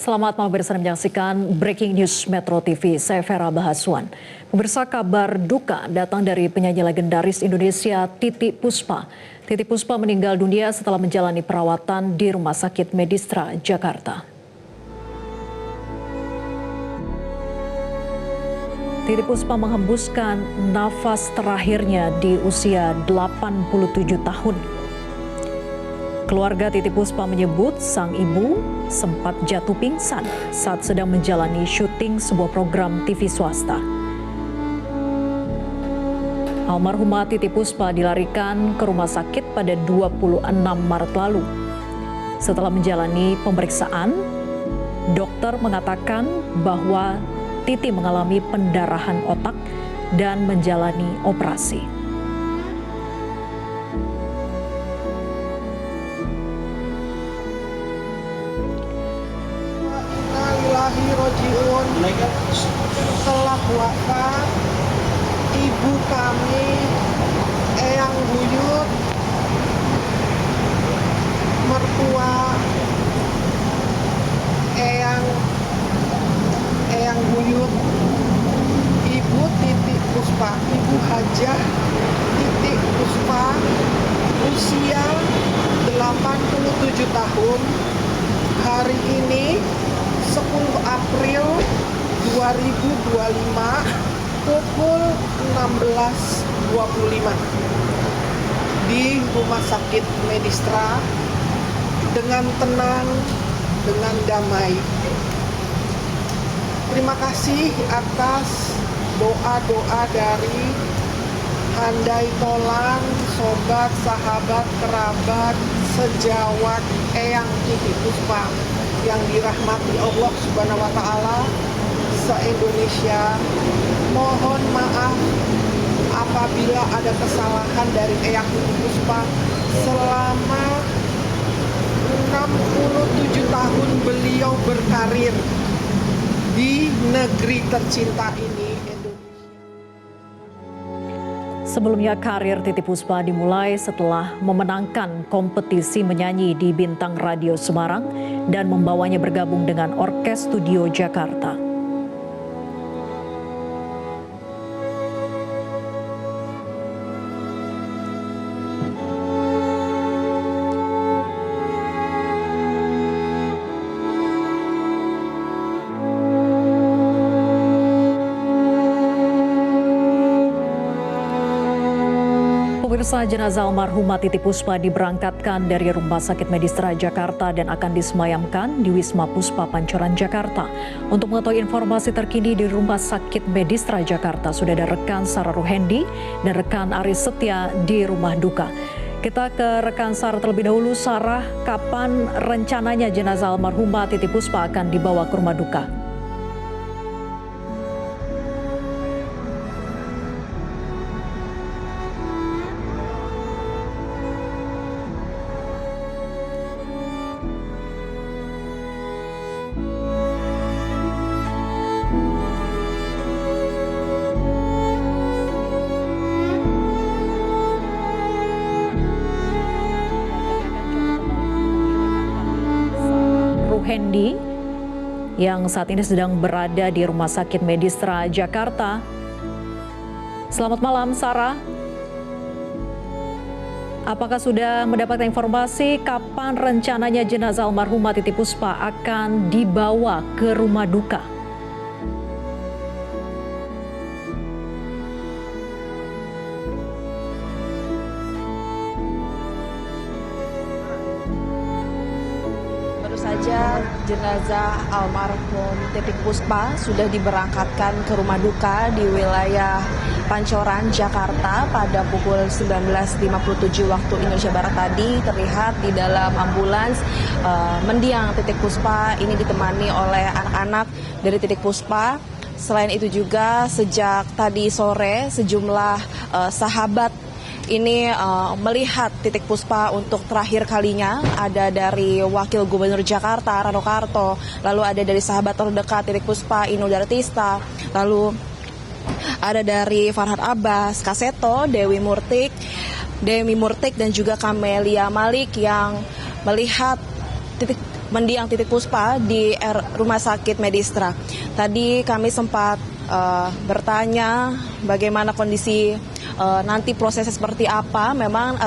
Selamat malam pemirsa, menyaksikan Breaking News Metro TV. Saya Vera Bahaswan. Pemirsa, kabar duka datang dari penyanyi legendaris Indonesia Titiek Puspa. Titiek Puspa meninggal dunia setelah menjalani perawatan di Rumah Sakit Medistra, Jakarta. Titiek Puspa menghembuskan nafas terakhirnya di usia 87 tahun. Keluarga Titiek Puspa menyebut sang ibu sempat jatuh pingsan saat sedang menjalani syuting sebuah program TV swasta. Almarhumah Titiek Puspa dilarikan ke rumah sakit pada 26 Maret lalu. Setelah menjalani pemeriksaan, dokter mengatakan bahwa Titiek mengalami pendarahan otak dan menjalani operasi. Setelah wafat ibu kami, Eyang Buyut, mertua Eyang Buyut, Ibu Titiek Puspa, Ibu Hajah Titiek Puspa, usia 87 tahun, hari ini 10 April 2025 pukul 16.25 di Rumah Sakit Medistra dengan tenang, dengan damai. Terima kasih atas doa-doa dari handai tolan, sobat, sahabat, kerabat, sejawat Eyang Titiek Puspa yang dirahmati Allah Subhanahu wa Ta'ala se-Indonesia. Mohon maaf apabila ada kesalahan dari Eyang Titiek Puspa selama 67 tahun beliau berkarir di negeri tercinta ini. Sebelumnya karir Titiek Puspa dimulai setelah memenangkan kompetisi menyanyi di Bintang Radio Semarang dan membawanya bergabung dengan Orkes Studio Jakarta. Pemirsa, jenazah almarhumah Titiek Puspa diberangkatkan dari Rumah Sakit Medistra Jakarta dan akan disemayamkan di Wisma Puspa Pancoran, Jakarta. Untuk mengetahui informasi terkini di Rumah Sakit Medistra Jakarta, sudah ada rekan Sarah Ruhendi dan rekan Aris Setia di rumah duka. Kita ke rekan Sarah terlebih dahulu. Sarah, kapan rencananya jenazah almarhumah Titiek Puspa akan dibawa ke rumah duka? Ruhendi yang saat ini sedang berada di Rumah Sakit Medistra Jakarta. Selamat malam, Sarah. Apakah sudah mendapatkan informasi kapan rencananya jenazah almarhumah Titiek Puspa akan dibawa ke rumah duka? Saja jenazah almarhum Titiek Puspa sudah diberangkatkan ke rumah duka di wilayah Pancoran, Jakarta pada pukul 19.57 waktu Indonesia Barat tadi. Terlihat di dalam ambulans mendiang Titiek Puspa ini ditemani oleh anak-anak dari Titiek Puspa. Selain itu juga sejak tadi sore sejumlah sahabat ini melihat Titiek Puspa untuk terakhir kalinya. Ada dari Wakil Gubernur Jakarta Rano Karto, lalu ada dari sahabat terdekat Titiek Puspa Inul Daratista, lalu ada dari Farhad Abbas, Kaseto, Dewi Murtik dan juga Camelia Malik yang melihat mendiang Titik Puspa di Rumah Sakit Medistra. Tadi kami sempat bertanya bagaimana kondisi nanti prosesnya seperti apa. Memang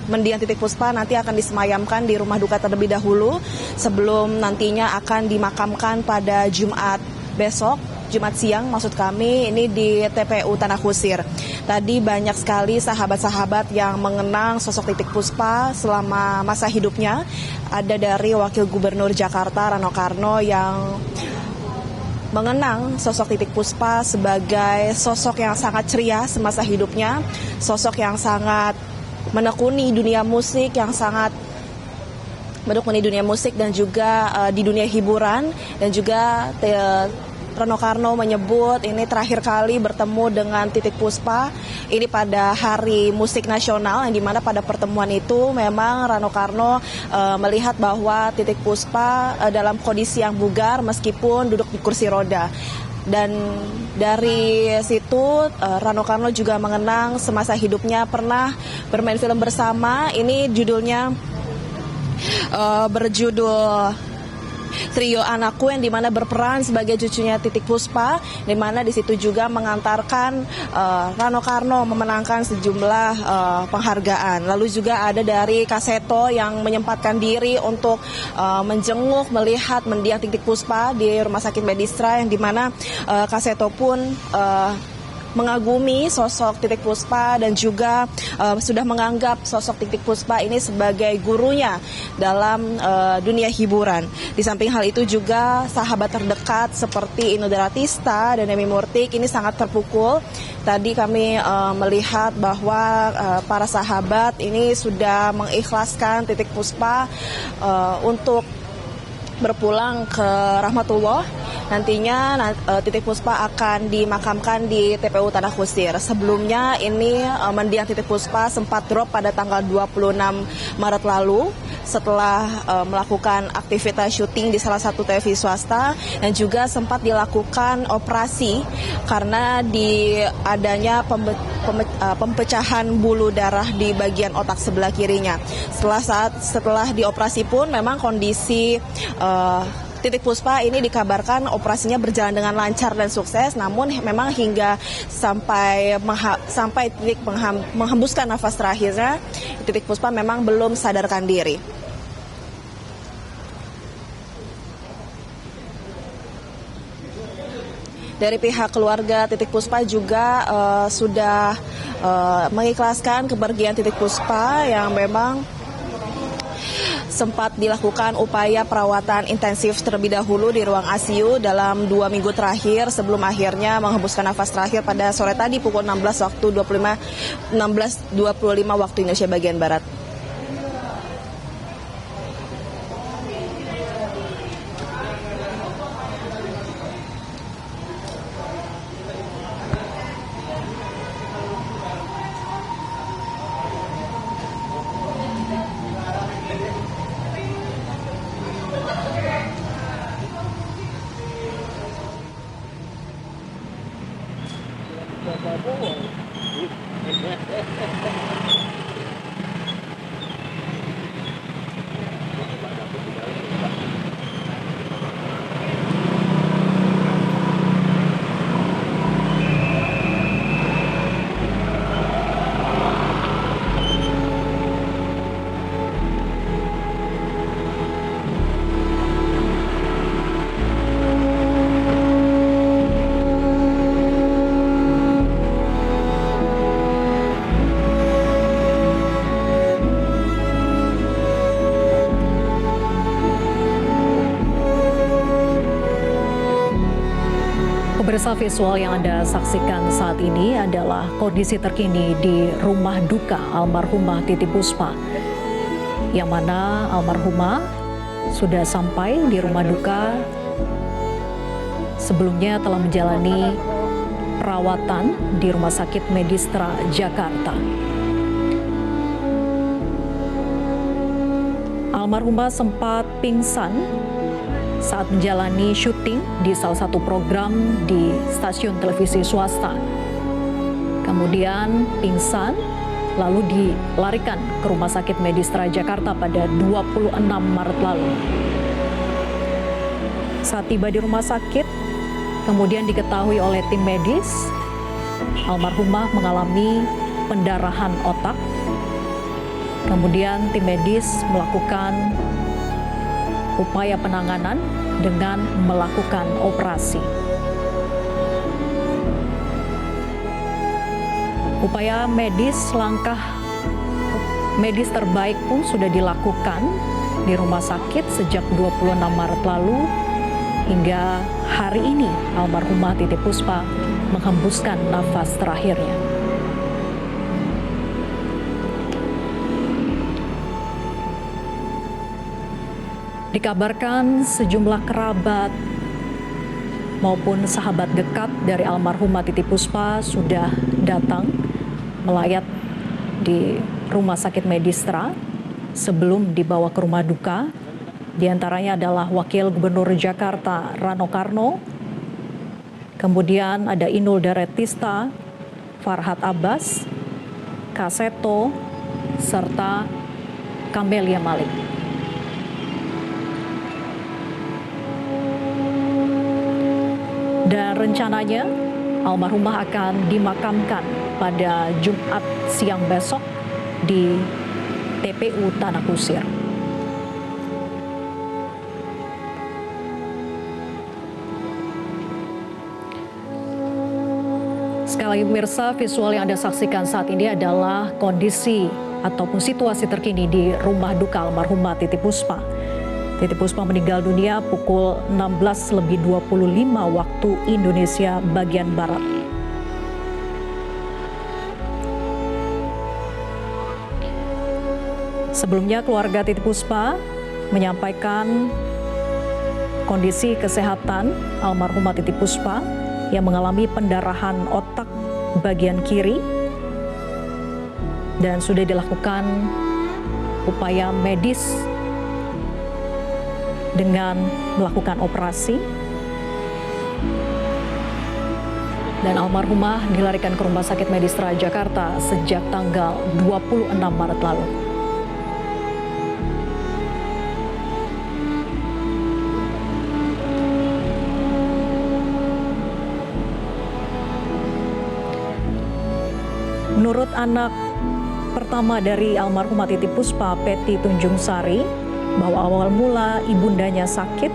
mendiang Titik Puspa nanti akan disemayamkan di rumah duka terlebih dahulu sebelum nantinya akan dimakamkan pada Jumat besok. Jumat siang maksud kami, ini di TPU Tanah Kusir. Tadi banyak sekali sahabat-sahabat yang mengenang sosok Titik Puspa selama masa hidupnya. Ada dari Wakil Gubernur Jakarta Rano Karno yang mengenang sosok Titik Puspa sebagai sosok yang sangat ceria semasa hidupnya, sosok yang sangat menekuni dunia musik, yang sangat menekuni dunia musik dan juga di dunia hiburan, dan juga Rano Karno menyebut ini terakhir kali bertemu dengan Titik Puspa ini pada Hari Musik Nasional, yang dimana pada pertemuan itu memang Rano Karno melihat bahwa Titik Puspa dalam kondisi yang bugar meskipun duduk di kursi roda. Dan dari situ Rano Karno juga mengenang semasa hidupnya pernah bermain film bersama. Ini judulnya berjudul Trio Anakku, yang dimana berperan sebagai cucunya Titik Puspa, dimana di situ juga mengantarkan Rano Karno memenangkan sejumlah penghargaan. Lalu juga ada dari Kaseto yang menyempatkan diri untuk menjenguk, melihat mendiang Titik Puspa di Rumah Sakit Medistra, yang dimana Kaseto pun mengagumi sosok Titik Puspa dan juga sudah menganggap sosok Titik Puspa ini sebagai gurunya dalam dunia hiburan. Di samping hal itu juga sahabat terdekat seperti Inul Daratista dan Demi Murtik ini sangat terpukul. Tadi kami melihat bahwa para sahabat ini sudah mengikhlaskan Titik Puspa untuk berpulang ke rahmatullah. Nantinya Titik Puspa akan dimakamkan di TPU Tanah Kusir. Sebelumnya ini mendiang Titik Puspa sempat drop pada tanggal 26 Maret lalu setelah melakukan aktivitas syuting di salah satu TV swasta, dan juga sempat dilakukan operasi karena adanya pempecahan bulu darah di bagian otak sebelah kirinya. Setelah dioperasi pun memang kondisi Titik Puspa ini dikabarkan operasinya berjalan dengan lancar dan sukses, namun memang hingga sampai Titik menghembuskan nafas terakhirnya, Titik Puspa memang belum sadarkan diri. Dari pihak keluarga Titik Puspa juga sudah mengikhlaskan kepergian Titik Puspa, yang memang sempat dilakukan upaya perawatan intensif terlebih dahulu di ruang ICU dalam 2 minggu terakhir sebelum akhirnya menghembuskan nafas terakhir pada sore tadi pukul 16.25 waktu Indonesia bagian Barat. Pemirsa, visual yang Anda saksikan saat ini adalah kondisi terkini di rumah duka almarhumah Titik Puspa, yang mana almarhumah sudah sampai di rumah duka. Sebelumnya telah menjalani perawatan di Rumah Sakit Medistra Jakarta. Almarhumah sempat pingsan saat menjalani syuting di salah satu program di stasiun televisi swasta. Kemudian pingsan, lalu dilarikan ke Rumah Sakit Medistra Jakarta pada 26 Maret lalu. Saat tiba di rumah sakit, kemudian diketahui oleh tim medis, almarhumah mengalami pendarahan otak. Kemudian tim medis melakukan upaya penanganan dengan melakukan operasi. Upaya medis, langkah medis terbaik pun sudah dilakukan di rumah sakit sejak 26 Maret lalu hingga hari ini almarhumah Titi Puspa menghembuskan nafas terakhirnya. Dikabarkan sejumlah kerabat maupun sahabat dekat dari almarhumah Titi Puspa sudah datang melayat di Rumah Sakit Medistra sebelum dibawa ke rumah duka. Di antaranya adalah Wakil Gubernur Jakarta Rano Karno, kemudian ada Inul Daratista, Farhad Abbas, Kaseto, serta Camelia Malik. Dan rencananya almarhumah akan dimakamkan pada Jumat siang besok di TPU Tanah Kusir. Sekali lagi pemirsa, visual yang Anda saksikan saat ini adalah kondisi ataupun situasi terkini di rumah duka almarhumah Titi Puspa. Titi Puspa meninggal dunia pukul 16.25 waktu Indonesia bagian Barat. Sebelumnya keluarga Titi Puspa menyampaikan kondisi kesehatan almarhumah Titi Puspa yang mengalami pendarahan otak bagian kiri dan sudah dilakukan upaya medis dengan melakukan operasi, dan almarhumah dilarikan ke Rumah Sakit Medistra Jakarta sejak tanggal 26 Maret lalu. Menurut anak pertama dari almarhumah Titi Puspa, Peti Tunjung Sari, bahwa awal mula ibundanya sakit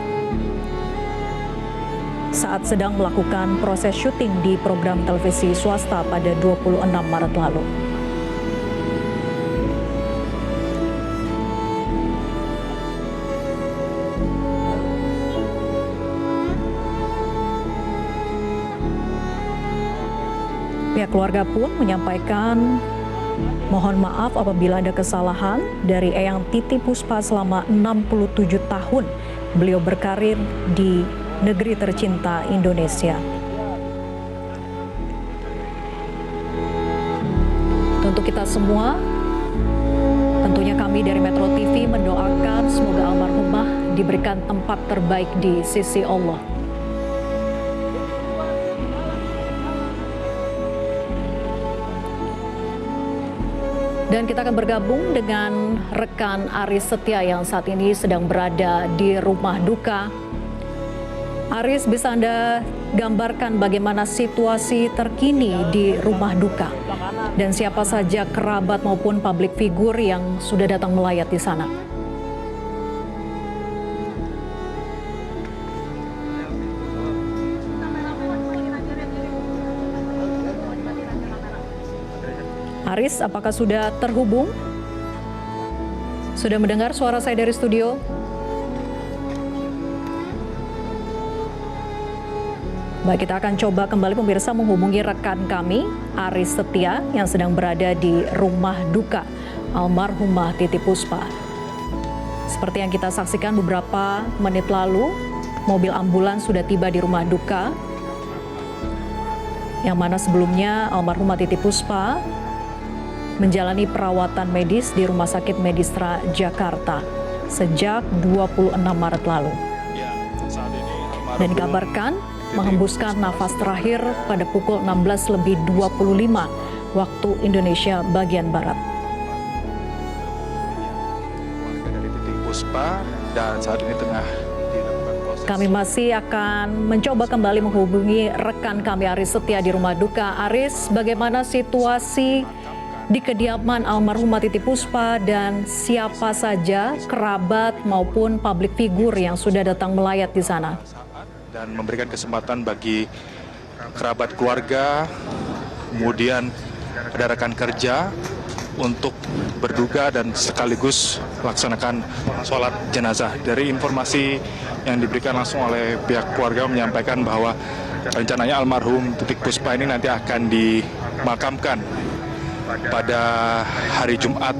saat sedang melakukan proses syuting di program televisi swasta pada 26 Maret lalu. Pihak keluarga pun menyampaikan mohon maaf apabila ada kesalahan dari Eyang Titi Puspa selama 67 tahun beliau berkarir di negeri tercinta Indonesia. Untuk kita semua, tentunya kami dari Metro TV mendoakan semoga almarhumah diberikan tempat terbaik di sisi Allah. Dan kita akan bergabung dengan rekan Aris Setia yang saat ini sedang berada di rumah duka. Aris, bisa Anda gambarkan bagaimana situasi terkini di rumah duka? Dan siapa saja kerabat maupun publik figur yang sudah datang melayat di sana? Aris, apakah sudah terhubung? Sudah mendengar suara saya dari studio? Baik, kita akan coba kembali pemirsa menghubungi rekan kami, Aris Setia, yang sedang berada di rumah duka almarhumah Titi Puspa. Seperti yang kita saksikan beberapa menit lalu, mobil ambulans sudah tiba di rumah duka, yang mana sebelumnya almarhumah Titi Puspa menjalani perawatan medis di Rumah Sakit Medistra Jakarta sejak 26 Maret lalu. Dan dikabarkan menghembuskan nafas terakhir pada pukul 16.25 waktu Indonesia bagian Barat. Keluarga dari Titi Puspa dan saat ini tengah dilakukan proses Kami masih akan mencoba kembali menghubungi rekan kami Aris Setia di rumah duka. Aris, bagaimana situasi di kediaman almarhumah Titi Puspa dan siapa saja kerabat maupun publik figur yang sudah datang melayat di sana? Dan memberikan kesempatan bagi kerabat keluarga, kemudian ada rekan kerja untuk berduka dan sekaligus melaksanakan sholat jenazah. Dari informasi yang diberikan langsung oleh pihak keluarga menyampaikan bahwa rencananya almarhum Titi Puspa ini nanti akan dimakamkan pada hari Jumat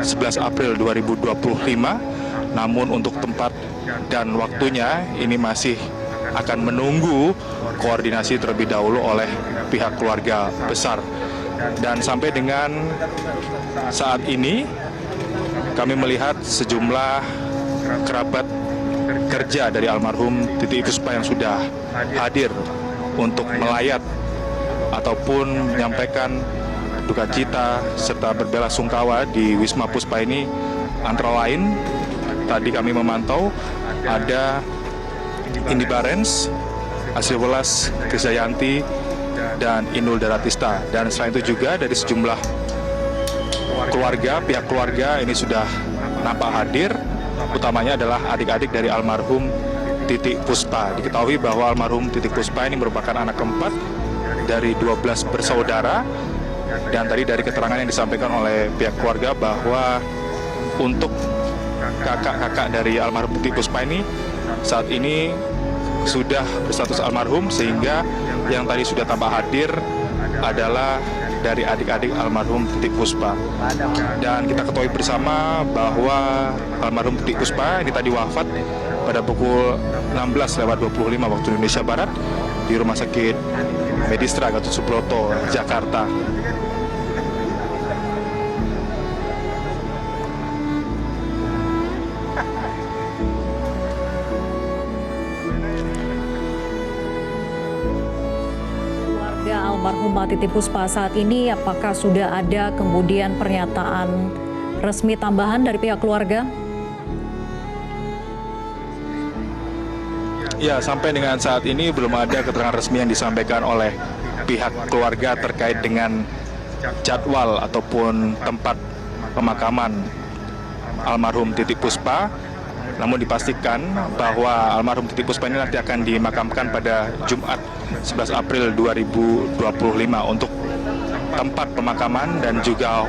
11 April 2025. Namun untuk tempat dan waktunya ini masih akan menunggu koordinasi terlebih dahulu oleh pihak keluarga besar. Dan sampai dengan saat ini kami melihat sejumlah kerabat kerja dari almarhum Titi Puspa yang sudah hadir untuk melayat ataupun menyampaikan duka cita serta berbelasungkawa di Wisma Puspa ini. Antara lain tadi kami memantau ada Indi Barens, Asri Welas, Krisdayanti, dan Inul Daratista. Dan selain itu juga dari sejumlah keluarga, pihak keluarga ini sudah nampak hadir, utamanya adalah adik-adik dari almarhum Titi Puspa. Diketahui bahwa almarhum Titi Puspa ini merupakan anak keempat dari 12 bersaudara, dan tadi dari keterangan yang disampaikan oleh pihak keluarga bahwa untuk kakak-kakak dari almarhum Titi Puspa ini saat ini sudah berstatus almarhum, sehingga yang tadi sudah tampak hadir adalah dari adik-adik almarhum Titi Puspa. Dan kita ketahui bersama bahwa almarhum Titi Puspa ini tadi wafat pada pukul 16:25 waktu Indonesia Barat di Rumah Sakit Medistra Gatot Subroto, Jakarta. Almarhumah Titi Puspa saat ini, apakah sudah ada kemudian pernyataan resmi tambahan dari pihak keluarga? Ya, sampai dengan saat ini belum ada keterangan resmi yang disampaikan oleh pihak keluarga terkait dengan jadwal ataupun tempat pemakaman almarhum Titi Puspa. Namun dipastikan bahwa almarhum Titi Puspa ini nanti akan dimakamkan pada Jumat 11 April 2025. Untuk tempat pemakaman dan juga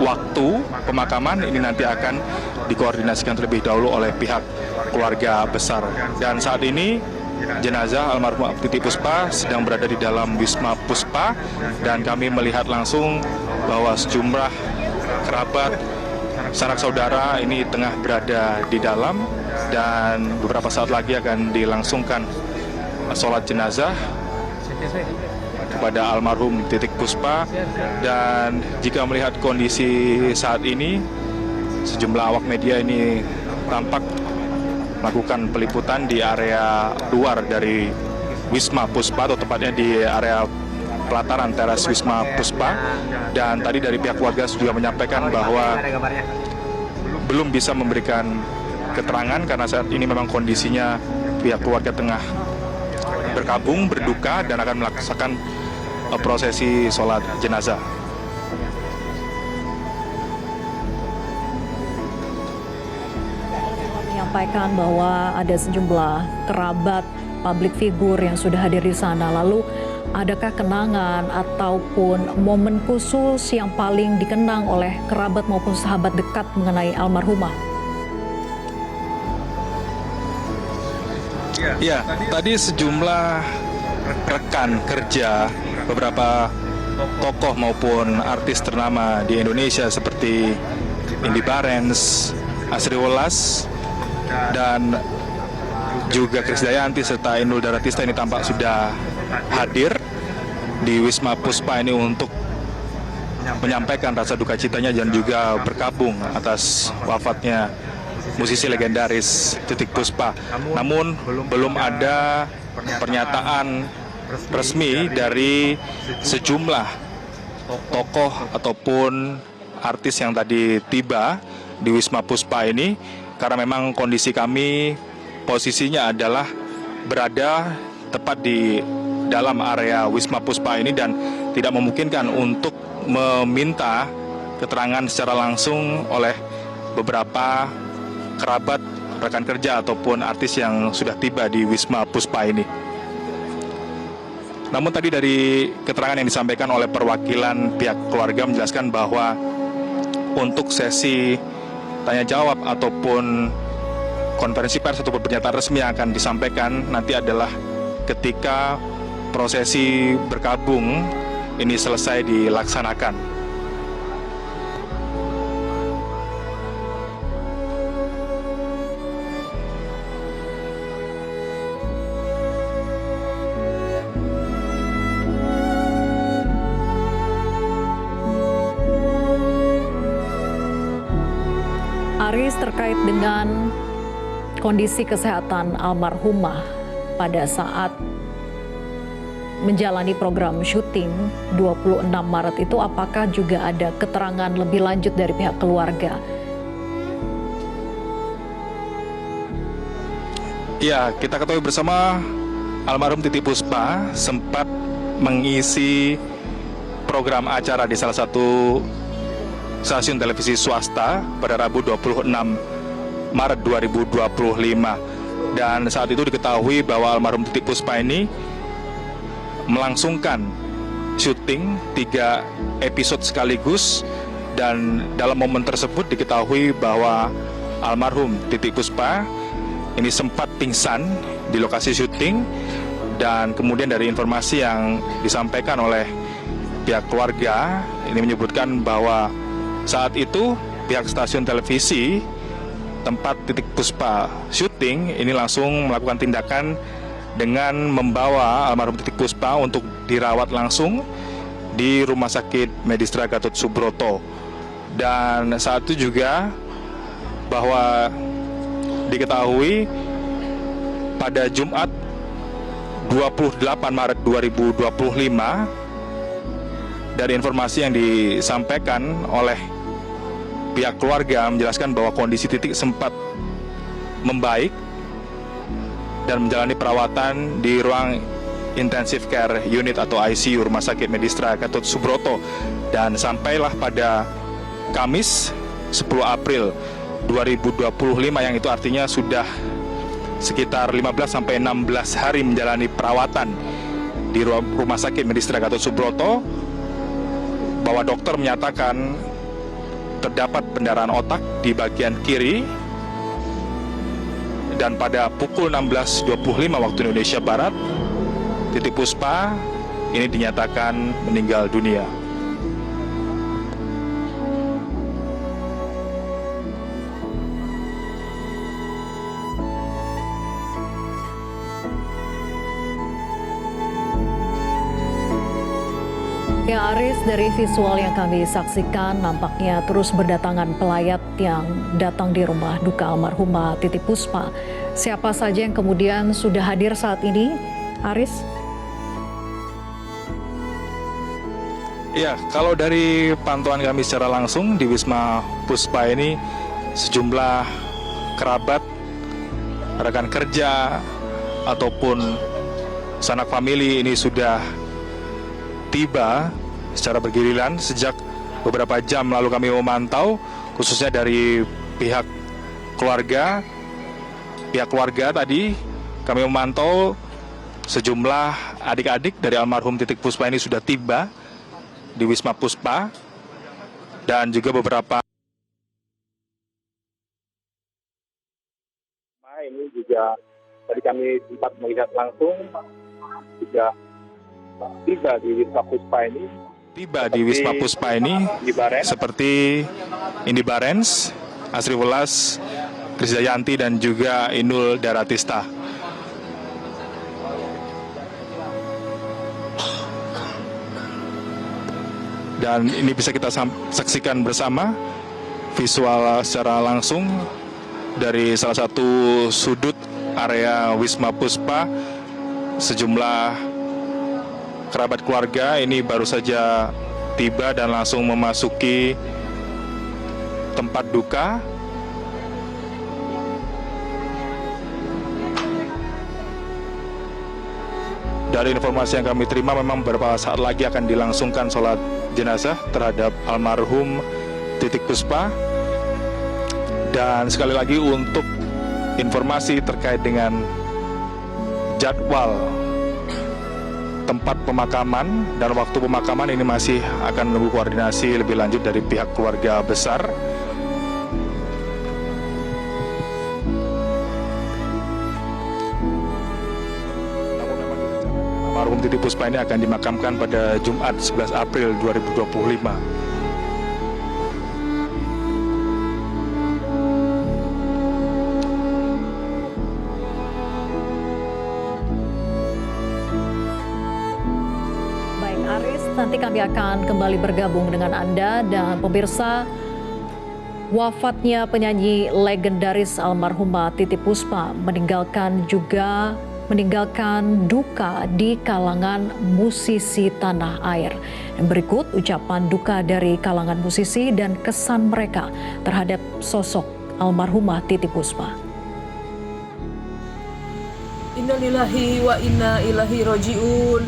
waktu pemakaman ini nanti akan dikoordinasikan terlebih dahulu oleh pihak keluarga besar. Dan saat ini jenazah almarhum Titi Puspa sedang berada di dalam Wisma Puspa, dan kami melihat langsung bahwa sejumlah kerabat, sanak saudara ini tengah berada di dalam, dan beberapa saat lagi akan dilangsungkan sholat jenazah kepada almarhum Titi Puspa. Dan jika melihat kondisi saat ini, sejumlah awak media ini tampak melakukan peliputan di area luar dari Wisma Puspa, atau tepatnya di area pelataran teras Wisma Puspa. Dan tadi dari pihak keluarga juga menyampaikan bahwa belum bisa memberikan keterangan karena saat ini memang kondisinya pihak keluarga tengah berkabung, berduka, dan akan melaksanakan prosesi sholat jenazah. Menyampaikan bahwa ada sejumlah kerabat publik figur yang sudah hadir di sana. Lalu adakah kenangan ataupun momen khusus yang paling dikenang oleh kerabat maupun sahabat dekat mengenai almarhumah? Ya, tadi sejumlah rekan kerja, beberapa tokoh maupun artis ternama di Indonesia seperti Indi Barens, Asri Welas, dan juga Krisdayanti serta Inul Daratista ini tampak sudah hadir di Wisma Puspa ini untuk menyampaikan rasa duka citanya dan juga berkabung atas wafatnya musisi legendaris Titi Puspa. Namun belum ada pernyataan resmi dari sejumlah tokoh ataupun artis yang tadi tiba di Wisma Puspa ini, karena memang kondisi kami posisinya adalah berada tepat di dalam area Wisma Puspa ini dan tidak memungkinkan untuk meminta keterangan secara langsung oleh beberapa kerabat, rekan kerja ataupun artis yang sudah tiba di Wisma Puspa ini. Namun tadi dari keterangan yang disampaikan oleh perwakilan pihak keluarga menjelaskan bahwa untuk sesi tanya jawab ataupun konferensi pers ataupun pernyataan resmi yang akan disampaikan nanti adalah ketika prosesi berkabung ini selesai dilaksanakan. Aris, terkait dengan kondisi kesehatan almarhumah pada saat menjalani program syuting 26 Maret itu, apakah juga ada keterangan lebih lanjut dari pihak keluarga? Ya, kita ketahui bersama almarhum Titiek Puspa sempat mengisi program acara di salah satu stasiun televisi swasta pada Rabu 26 Maret 2025. Dan saat itu diketahui bahwa almarhum Titiek Puspa ini melangsungkan syuting 3 episode sekaligus, dan dalam momen tersebut diketahui bahwa almarhum Titiek Puspa ini sempat pingsan di lokasi syuting, dan kemudian dari informasi yang disampaikan oleh pihak keluarga ini menyebutkan bahwa saat itu pihak stasiun televisi tempat Titiek Puspa syuting ini langsung melakukan tindakan dengan membawa almarhum Titiek Puspa untuk dirawat langsung di Rumah Sakit Medistra Gatot Subroto. Dan saat itu juga bahwa diketahui pada Jumat 28 Maret 2025 dari informasi yang disampaikan oleh pihak keluarga menjelaskan bahwa kondisi Titiek sempat membaik dan menjalani perawatan di ruang intensive care unit atau ICU Rumah Sakit Medistra Gatot Subroto, dan sampailah pada Kamis 10 April 2025 yang itu artinya sudah sekitar 15 sampai 16 hari menjalani perawatan di Rumah Sakit Medistra Gatot Subroto, bahwa dokter menyatakan terdapat pendarahan otak di bagian kiri, dan pada pukul 16.25 waktu Indonesia Barat, Titiek Puspa ini dinyatakan meninggal dunia. Ya Aris, dari visual yang kami saksikan nampaknya terus berdatangan pelayat yang datang di rumah duka almarhumah Titiek Puspa. Siapa saja yang kemudian sudah hadir saat ini, Aris? Ya, kalau dari pantauan kami secara langsung di Wisma Puspa ini, sejumlah kerabat, rekan kerja, ataupun sanak famili ini sudah tiba secara bergiliran sejak beberapa jam lalu. Kami memantau khususnya dari pihak keluarga tadi kami memantau sejumlah adik-adik dari almarhum Titiek Puspa ini sudah tiba di Wisma Puspa, dan juga beberapa ini juga tadi kami sempat melihat langsung juga tiba di Wisma Puspa ini seperti Indi Barens, Asri Welas, Krisdayanti, dan juga Inul Daratista. Dan ini bisa kita saksikan bersama visual secara langsung dari salah satu sudut area Wisma Puspa. Sejumlah kerabat keluarga ini baru saja tiba dan langsung memasuki tempat duka. Dari informasi yang kami terima, memang beberapa saat lagi akan dilangsungkan sholat jenazah terhadap almarhum Titik Puspa. Dan sekali lagi untuk informasi terkait dengan jadwal tempat pemakaman dan waktu pemakaman ini masih akan menunggu koordinasi lebih lanjut dari pihak keluarga besar. Almarhum Titik Puspa ini akan dimakamkan pada Jumat 11 April 2025. Baik, Aris, nanti kami akan kembali bergabung dengan Anda dan pemirsa. Wafatnya penyanyi legendaris almarhumah Titik Puspa meninggalkan duka di kalangan musisi tanah air. Dan berikut ucapan duka dari kalangan musisi dan kesan mereka terhadap sosok almarhumah Titik Puspa. Innalillahi wa inna ilaihi rajiun.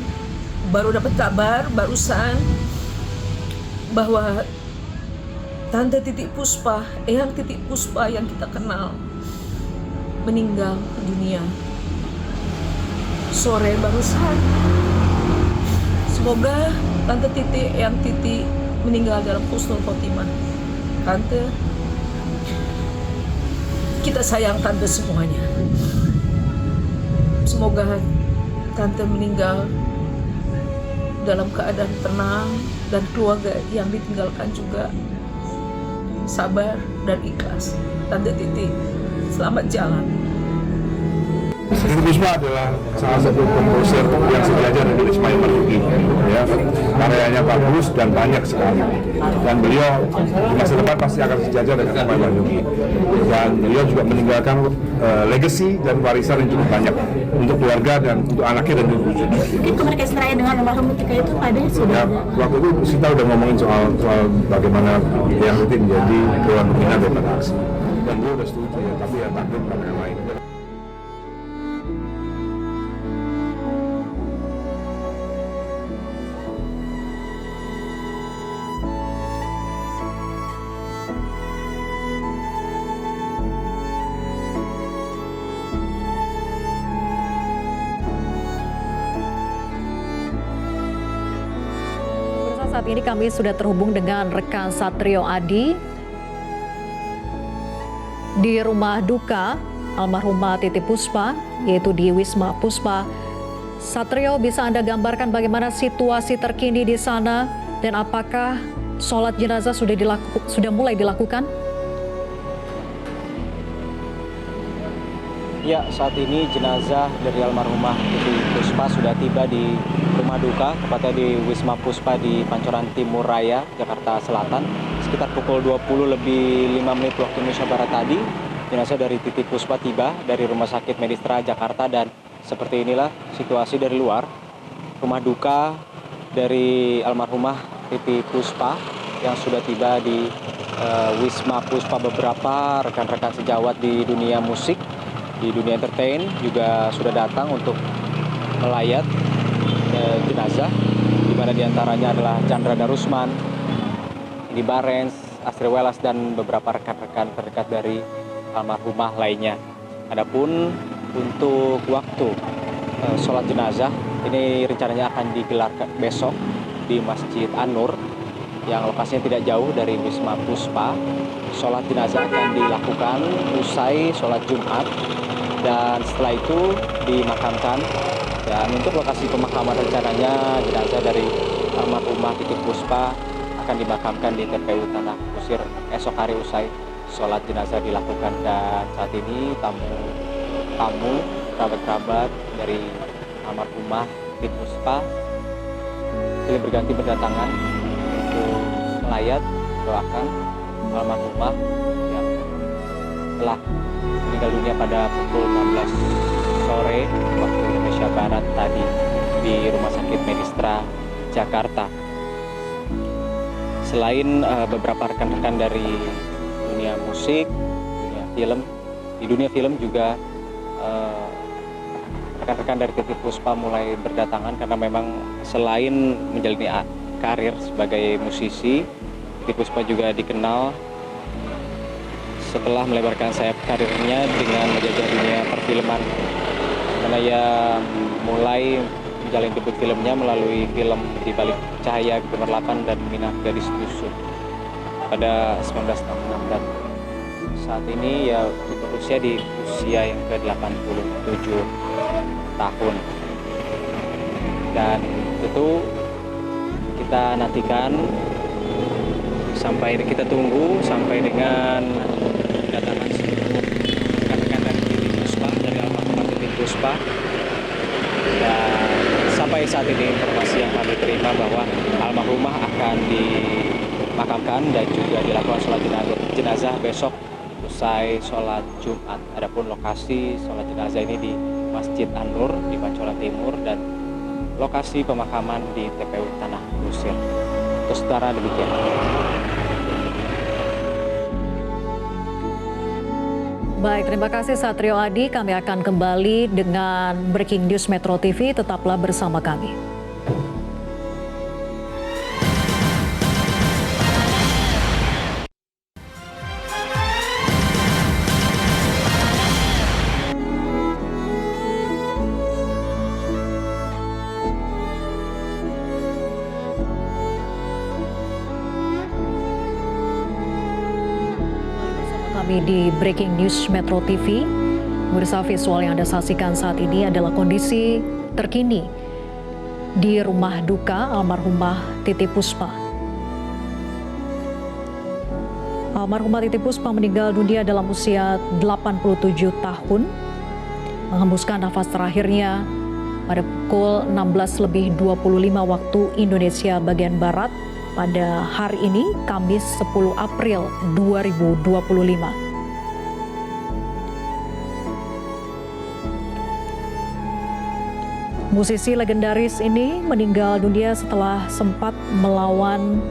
Baru dapat kabar barusan bahwa Tante Titik Puspa, Eyang Titik Puspa yang kita kenal meninggal dunia sore barusan. Semoga Tante Titik, Eyang Titik meninggal dalam husnul khotimah. Tante, kita sayang Tante semuanya. Semoga Tante meninggal dalam keadaan tenang dan keluarga yang ditinggalkan juga sabar dan ikhlas. Tante Titik, selamat jalan. Titik Puspa adalah salah satu komposer yang sejajar dengan Ismail Marzuki. Ya, karyanya bagus dan banyak sekali. Dan beliau di masa depan pasti akan sejajar dengan Ismail Marzuki. Dan beliau juga meninggalkan legacy dan warisan yang cukup banyak untuk keluarga dan untuk anaknya dan untuk cucu. Mungkin komunikasi terakhir dengan almarhum ketika itu ada sudah. Ya, waktu itu kita udah ngomongin soal bagaimana yang rutin menjadi dewan pembina daripada aksi. Dan beliau udah setuju ya, tapi ya takdir karena yang lain. Saat ini kami sudah terhubung dengan rekan Satrio Adi di rumah duka almarhumah Titik Puspa, yaitu di Wisma Puspa. Satrio, bisa Anda gambarkan bagaimana situasi terkini di sana dan apakah sholat jenazah sudah mulai dilakukan? Ya, saat ini jenazah dari almarhumah Titik Puspa sudah tiba di rumah duka, tepatnya di Wisma Puspa di Pancoran Timur Raya, Jakarta Selatan. Sekitar pukul 20 lebih 5 menit waktu Indonesia Barat tadi, jenazah dari Titik Puspa tiba dari Rumah Sakit Medistra Jakarta dan seperti inilah situasi dari luar rumah duka dari almarhumah Titik Puspa yang sudah tiba di Wisma Puspa. Beberapa rekan-rekan sejawat di dunia musik, di dunia entertain juga sudah datang untuk melayat jenazah, di mana diantaranya adalah Chandra Darusman, Edi Barens, Astri Welas, dan beberapa rekan-rekan terdekat dari almarhumah lainnya. Adapun untuk waktu sholat jenazah ini rencananya akan digelar besok di Masjid An-Nur yang lokasinya tidak jauh dari Wisma Puspa. Sholat jenazah akan dilakukan usai sholat Jumat dan setelah itu dimakamkan. Dan untuk lokasi pemakaman rencananya jenazah dari almarhumah Titik Puspa akan dimakamkan di TPU Tanah Kusir esok hari usai sholat jenazah dilakukan. Dan saat ini tamu kerabat-kerabat dari almarhumah Titik Puspa silih berganti berdatangan untuk melayat doakan almarhumah yang telah meninggal dunia pada pukul 16 sore waktu Indonesia Barat tadi di Rumah Sakit Medistra Jakarta. Selain beberapa rekan-rekan dari dunia musik, dunia film, di dunia film juga rekan-rekan dari Titip Puspa mulai berdatangan karena memang selain menjalani karir sebagai musisi, Titip Puspa juga dikenal setelah melebarkan sayap karirnya dengan menjajah dunia perfilman. Karena ia mulai menjalani debut filmnya melalui film Di Balik Cahaya Gemerlapan dan Minah Gadis Dusun pada 1966, dan saat ini ya berusia di usia yang ke-87 tahun. Dan tentu kita nantikan kita tunggu sampai dengan kedatangan seluruh rekan-rekan dari Titip Puspa, dari almarhumah Titip Puspa. Dan sampai saat ini informasi yang kami terima bahwa almarhumah akan dimakamkan dan juga dilakukan sholat jenazah besok usai sholat Jumat. Adapun lokasi sholat jenazah ini di Masjid An-Nur di Pancoran Timur dan lokasi pemakaman di TPU Tanah Kusir. Untuk setara demikian. Baik, terima kasih Satrio Adi. Kami akan kembali dengan Breaking News Metro TV. Tetaplah bersama kami. Kami di Breaking News Metro TV. Pemirsa, visual yang Anda saksikan saat ini adalah kondisi terkini di rumah duka almarhumah Titip Puspa. Almarhumah Titip Puspa meninggal dunia dalam usia 87 tahun, menghembuskan nafas terakhirnya pada pukul 16:25 waktu Indonesia bagian Barat pada hari ini, Kamis 10 April 2025. Musisi legendaris ini meninggal dunia setelah sempat melawan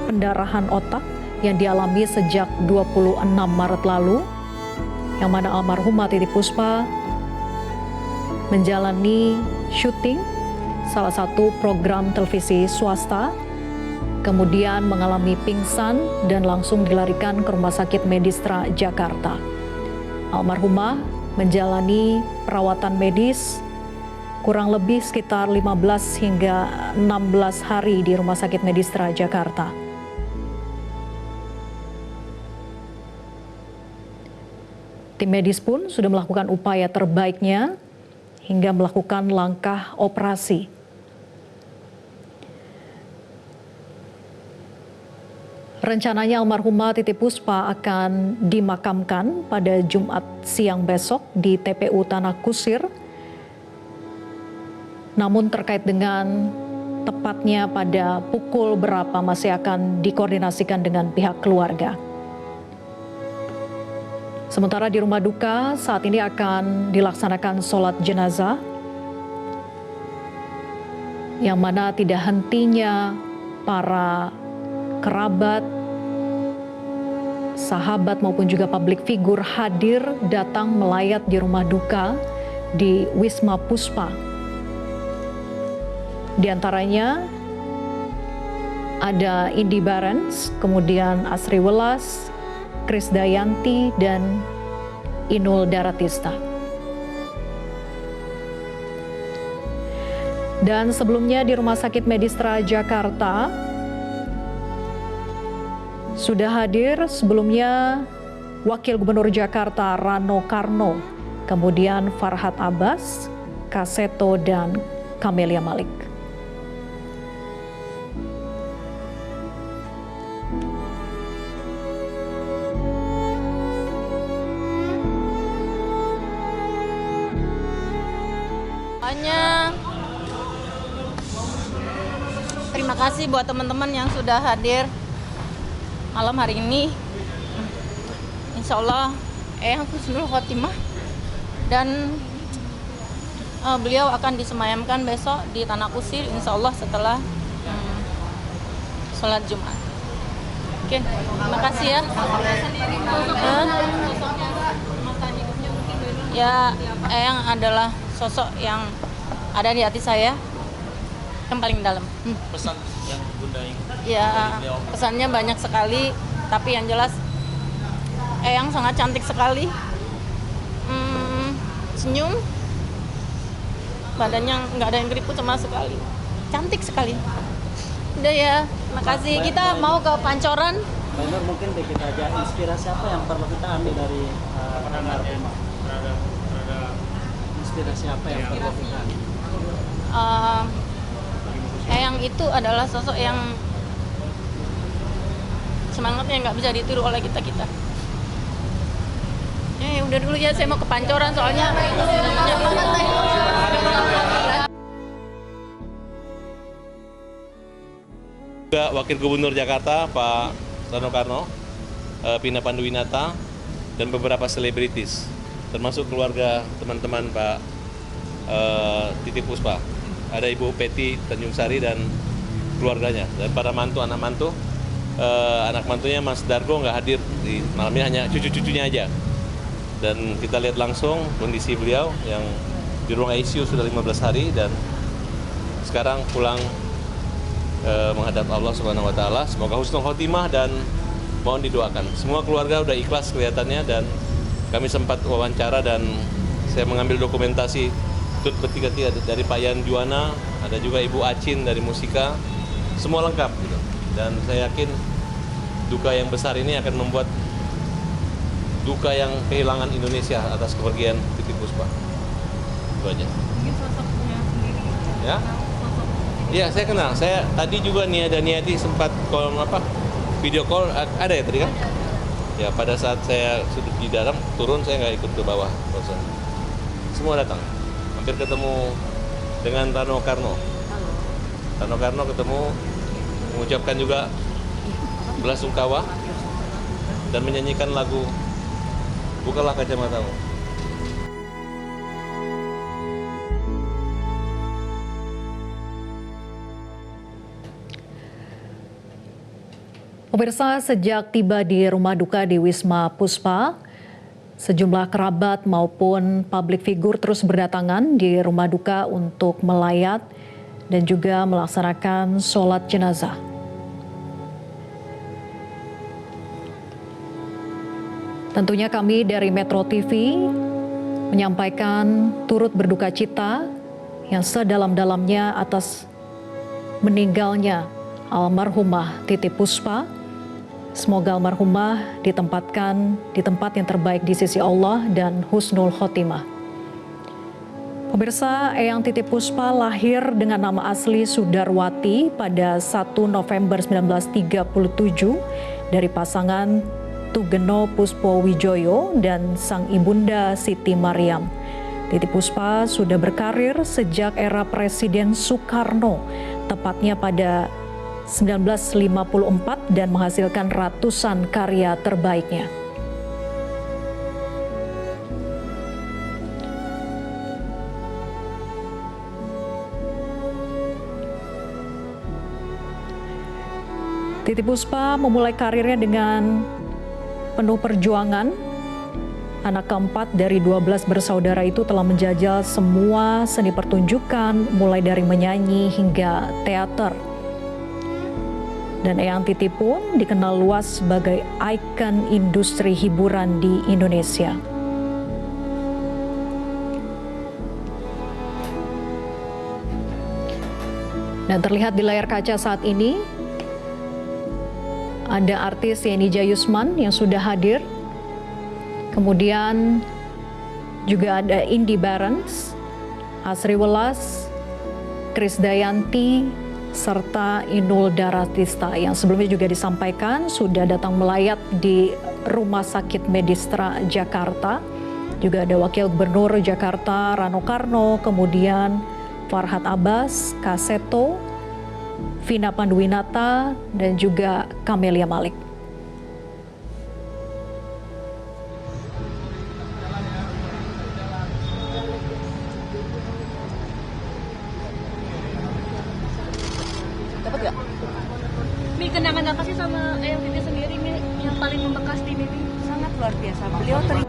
pendarahan otak yang dialami sejak 26 Maret lalu, yang mana almarhumah Titip Puspa menjalani syuting salah satu program televisi swasta, kemudian mengalami pingsan dan langsung dilarikan ke Rumah Sakit Medistra Jakarta. Almarhumah menjalani perawatan medis kurang lebih sekitar 15 hingga 16 hari di Rumah Sakit Medistra Jakarta. Tim medis pun sudah melakukan upaya terbaiknya hingga melakukan langkah operasi. Rencananya almarhumah Titip Puspa akan dimakamkan pada Jumat siang besok di TPU Tanah Kusir. Namun terkait dengan tepatnya pada pukul berapa masih akan dikoordinasikan dengan pihak keluarga. Sementara di rumah duka saat ini akan dilaksanakan sholat jenazah, yang mana tidak hentinya para kerabat, sahabat maupun juga publik figur hadir datang melayat di rumah duka di Wisma Puspa. Di antaranya ada Indy Barens, kemudian Asri Welas, Krisdayanti, dan Inul Daratista. Dan sebelumnya di Rumah Sakit Medistra Jakarta sudah hadir sebelumnya Wakil Gubernur Jakarta Rano Karno, kemudian Farhad Abbas, Kaseto, dan Camelia Malik. Terima kasih buat teman-teman yang sudah hadir malam hari ini. Insya Allah husnul khotimah, dan beliau akan disemayamkan besok di Tanah Kusir insya Allah setelah sholat Jumat. Oke, terima kasih ya. Ya, Eyang adalah sosok yang ada di hati saya yang paling dalam. Pesan yang Bunda ingin? Ya, pesannya banyak sekali, tapi yang jelas Eyang sangat cantik sekali. Senyum, badannya nggak ada yang keriput sama sekali, cantik sekali. Udah ya, makasih. Kita mau ke Pancoran. Mbak Nur, mungkin dikit aja inspirasi apa yang perlu kita ambil dari almarhumah? Inspirasi apa yang perlu kita ambil? Eyang itu adalah sosok yang semangatnya nggak bisa ditiru oleh kita. Udah dulu ya, saya mau ke Pancoran soalnya. Juga Wakil Gubernur Jakarta Pak Rano Karno, Pina Panduwinata, dan beberapa selebritis, termasuk keluarga teman-teman Pak Titip Puspa. Ada Ibu Peti Tanjung Sari dan keluarganya, dan para mantu, anak mantu. Anak mantunya Mas Dargo nggak hadir di malam ini, hanya cucu-cucunya aja. Dan kita lihat langsung kondisi beliau yang di ruang ICU sudah 15 hari dan sekarang pulang menghadap Allah Subhanahu wa taala. Semoga husnul khotimah dan mohon didoakan. Semua keluarga udah ikhlas kelihatannya, dan kami sempat wawancara dan saya mengambil dokumentasi turut bertiga-tiga dari Pak Yan Juwana, ada juga Ibu Acin dari Musika, semua lengkap gitu. Dan saya yakin duka yang besar ini akan membuat duka yang kehilangan Indonesia atas kepergian Titip Puspa. Itu aja. Mungkin sosoknya sendiri. Ya? Iya, saya kenal. Saya tadi juga Nia dan Niati sempat video call, ada ya tadi kan? Ya, pada saat saya sudah di dalam turun, saya nggak ikut ke bawah. Semua datang. Hampir ketemu dengan Rano Karno. Rano Karno ketemu, mengucapkan juga belasungkawa dan menyanyikan lagu Bukalah Kacamatamu. Pemirsa, sejak tiba di rumah duka di Wisma Puspa, sejumlah kerabat maupun publik figur terus berdatangan di rumah duka untuk melayat dan juga melaksanakan sholat jenazah. Tentunya kami dari Metro TV menyampaikan turut berduka cita yang sedalam-dalamnya atas meninggalnya almarhumah Titip Puspa. Semoga almarhumah ditempatkan di tempat yang terbaik di sisi Allah dan husnul khotimah. Pemirsa, Eyang Titip Puspa lahir dengan nama asli Sudarwati pada 1 November 1937 dari pasangan Tugeno Puspo Wijoyo dan sang ibunda Siti Mariam. Titip Puspa sudah berkarir sejak era Presiden Soekarno, tepatnya pada 1954, dan menghasilkan ratusan karya terbaiknya. Titip Puspa memulai karirnya dengan penuh perjuangan. Anak keempat dari 12 bersaudara itu telah menjajal semua seni pertunjukan, mulai dari menyanyi hingga teater. Dan Eyang Titip pun dikenal luas sebagai ikon industri hiburan di Indonesia. Dan terlihat di layar kaca saat ini, ada artis Yeni Jayusman yang sudah hadir. Kemudian juga ada Indy Barens, Asri Welas, Krisdayanti, serta Inul Daratista yang sebelumnya juga disampaikan sudah datang melayat di Rumah Sakit Medistra Jakarta. Juga ada Wakil Gubernur Jakarta Rano Karno, kemudian Farhad Abbas, Kaseto, Vina Panduwinata, dan juga Camelia Malik. Dapat gak? Mi, kenangan apa sih sama Eyang Titip sendiri, Mi, yang paling membekas di Mimi? Sangat luar biasa. Beliau terima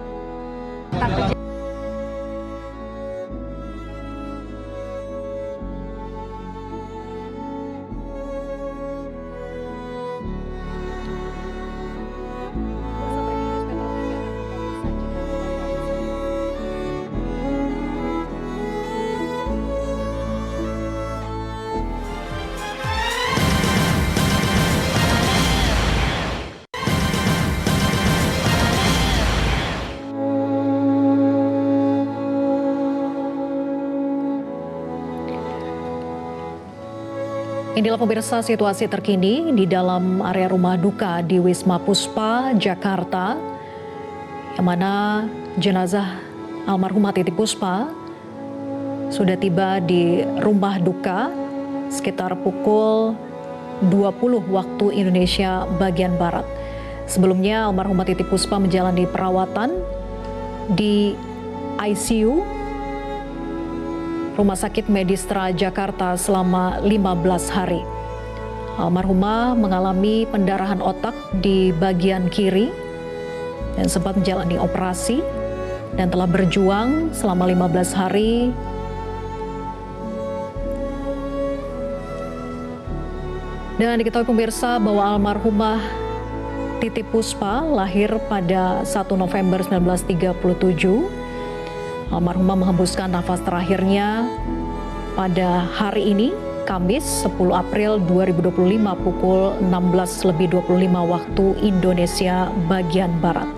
Inilah pemirsa situasi terkini di dalam area rumah duka di Wisma Puspa, Jakarta, yang mana jenazah almarhumah Titi Puspa sudah tiba di rumah duka sekitar pukul 20 waktu Indonesia bagian Barat. Sebelumnya almarhumah Titi Puspa menjalani perawatan di ICU Rumah Sakit Medistra Jakarta selama 15 hari. Almarhumah mengalami pendarahan otak di bagian kiri dan sempat menjalani operasi dan telah berjuang selama 15 hari dan diketahui pemirsa bahwa almarhumah Titi Puspa lahir pada 1 November 1937. Almarhumah menghembuskan nafas terakhirnya pada hari ini, Kamis 10 April 2025 pukul 16.25 waktu Indonesia bagian Barat.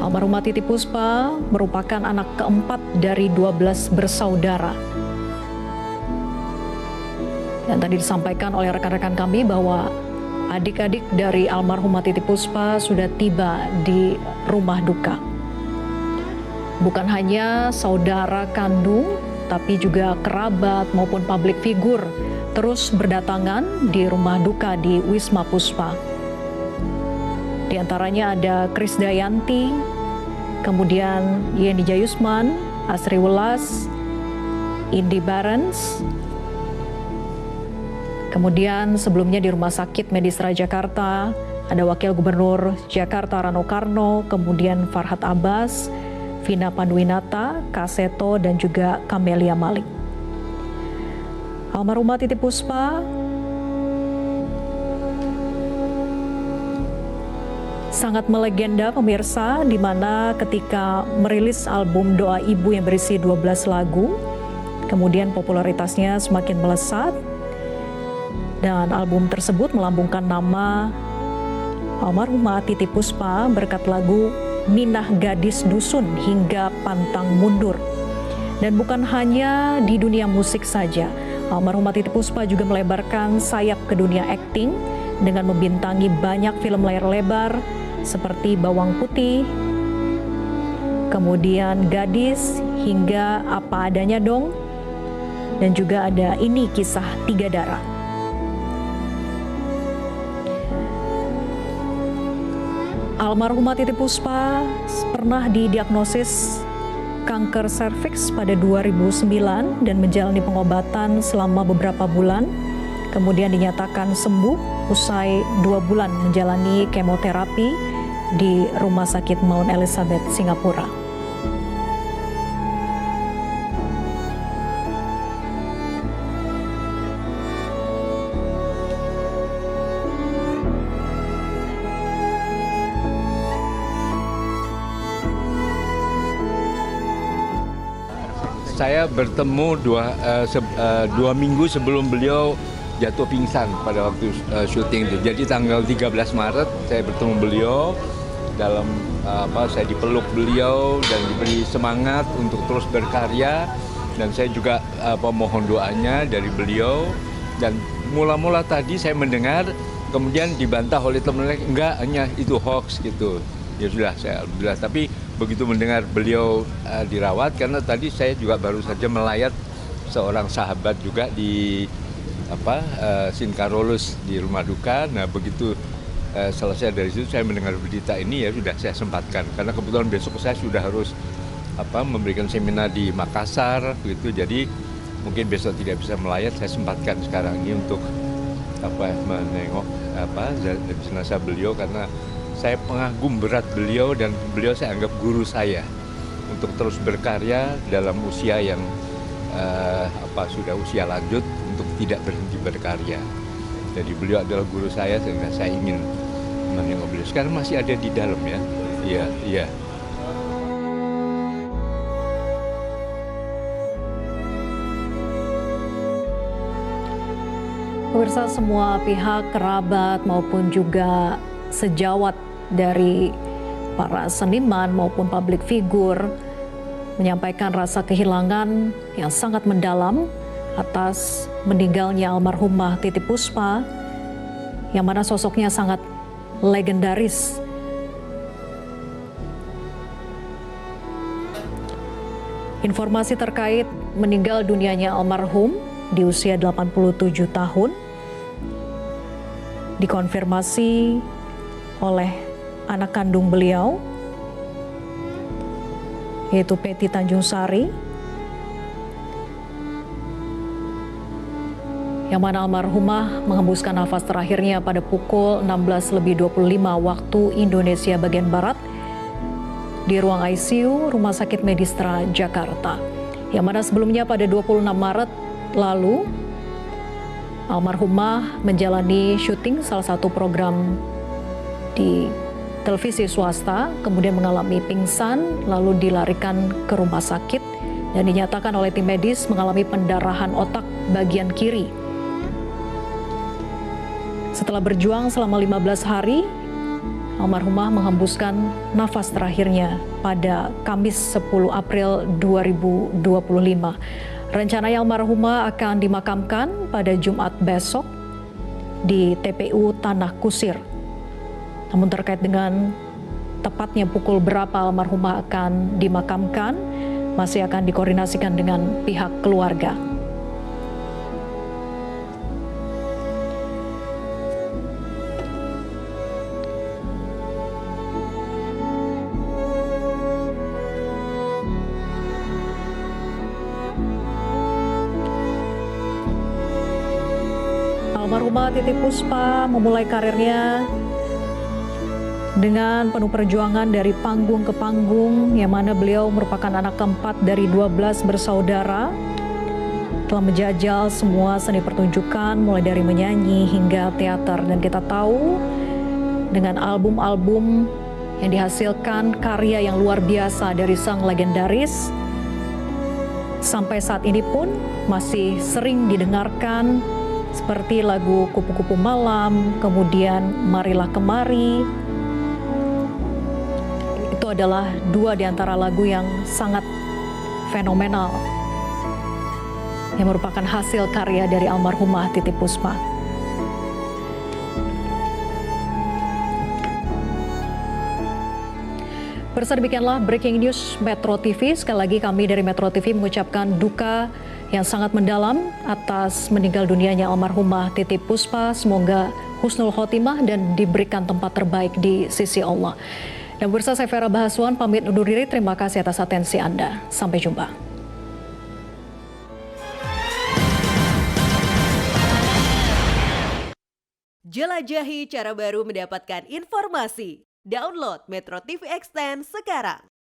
Almarhumah Titi Puspa merupakan anak keempat dari 12 bersaudara. Dan tadi disampaikan oleh rekan-rekan kami bahwa adik-adik dari almarhumah Titi Puspa sudah tiba di rumah duka. Bukan hanya saudara kandung, tapi juga kerabat maupun publik figur terus berdatangan di rumah duka di Wisma Puspa. Di antaranya ada Krisdayanti, kemudian Yeni Jayusman, Asri Welas, Indi Barens. Kemudian sebelumnya di Rumah Sakit Medistra Jakarta ada Wakil Gubernur Jakarta Rano Karno, kemudian Farhad Abbas, Vina Panduwinata, Kaseto, dan juga Kamelia Malik. Almarhumah Titi Puspa sangat melegenda pemirsa, di mana ketika merilis album Doa Ibu yang berisi 12 lagu, kemudian popularitasnya semakin melesat. Dan album tersebut melambungkan nama almarhumah Titi Puspa berkat lagu Minah Gadis Dusun hingga Pantang Mundur. Dan bukan hanya di dunia musik saja, almarhumah Titi Puspa juga melebarkan sayap ke dunia akting dengan membintangi banyak film layar lebar seperti Bawang Putih, kemudian Gadis, hingga Apa Adanya Dong, dan juga ada Ini Kisah Tiga Darah. Almarhumah Titi Puspa pernah didiagnosis kanker serviks pada 2009 dan menjalani pengobatan selama beberapa bulan. Kemudian dinyatakan sembuh usai 2 bulan menjalani kemoterapi di Rumah Sakit Mount Elizabeth, Singapura. Saya bertemu dua minggu sebelum beliau jatuh pingsan pada waktu syuting itu. Jadi tanggal 13 Maret saya bertemu beliau, saya dipeluk beliau dan diberi semangat untuk terus berkarya, dan saya juga mohon doanya dari beliau. Dan mula-mula tadi saya mendengar, kemudian dibantah oleh teman-teman, enggak, hanya itu hoax gitu. Ya sudah, saya alhamdulillah. Tapi begitu mendengar beliau dirawat, karena tadi saya juga baru saja melayat seorang sahabat juga di Sinkarolus di rumah duka. Nah begitu selesai dari situ saya mendengar berita ini, ya sudah saya sempatkan, karena kebetulan besok saya sudah harus memberikan seminar di Makassar begitu. Jadi mungkin besok tidak bisa melayat, saya sempatkan sekarang ini untuk menengok jenazah beliau, karena saya pengagum berat beliau, dan beliau saya anggap guru saya untuk terus berkarya dalam usia yang sudah usia lanjut, untuk tidak berhenti berkarya. Jadi beliau adalah guru saya, sehingga saya ingin menengok beliau. Sekarang masih ada di dalam ya. Iya. Pemirsa, semua pihak, kerabat maupun juga sejawat dari para seniman maupun publik figur menyampaikan rasa kehilangan yang sangat mendalam atas meninggalnya almarhumah Titi Puspa, yang mana sosoknya sangat legendaris. Informasi terkait meninggal dunianya almarhum di usia 87 tahun dikonfirmasi oleh anak kandung beliau, yaitu Peti Tanjung Sari, yang mana almarhumah menghembuskan nafas terakhirnya pada pukul 16.25 waktu Indonesia bagian Barat di ruang ICU Rumah Sakit Medistra Jakarta. Yang mana sebelumnya pada 26 Maret lalu, almarhumah menjalani syuting salah satu program di televisi swasta, kemudian mengalami pingsan, lalu dilarikan ke rumah sakit dan dinyatakan oleh tim medis mengalami pendarahan otak bagian kiri. Setelah berjuang selama 15 hari, almarhumah menghembuskan nafas terakhirnya pada Kamis 10 April 2025. Rencananya almarhumah akan dimakamkan pada Jumat besok di TPU Tanah Kusir. Namun terkait dengan tepatnya pukul berapa almarhumah akan dimakamkan, masih akan dikoordinasikan dengan pihak keluarga. Almarhumah Titi Puspa memulai karirnya dengan penuh perjuangan dari panggung ke panggung, yang mana beliau merupakan anak keempat dari 12 bersaudara. Telah menjajal semua seni pertunjukan, mulai dari menyanyi hingga teater. Dan kita tahu dengan album-album yang dihasilkan, karya yang luar biasa dari sang legendaris, sampai saat ini pun masih sering didengarkan, seperti lagu Kupu-Kupu Malam, kemudian Marilah Kemari. Itu adalah dua di antara lagu yang sangat fenomenal, yang merupakan hasil karya dari almarhumah Titi Puspa. Pemirsa, demikianlah breaking news Metro TV. Sekali lagi kami dari Metro TV mengucapkan duka yang sangat mendalam atas meninggal dunianya almarhumah Titi Puspa. Semoga husnul khotimah dan diberikan tempat terbaik di sisi Allah. Dan pemirsa, saya Vera Bahaswan pamit undur diri. Terima kasih atas atensi Anda. Sampai jumpa. Jelajahi cara baru mendapatkan informasi. Download Metro TV Extend sekarang.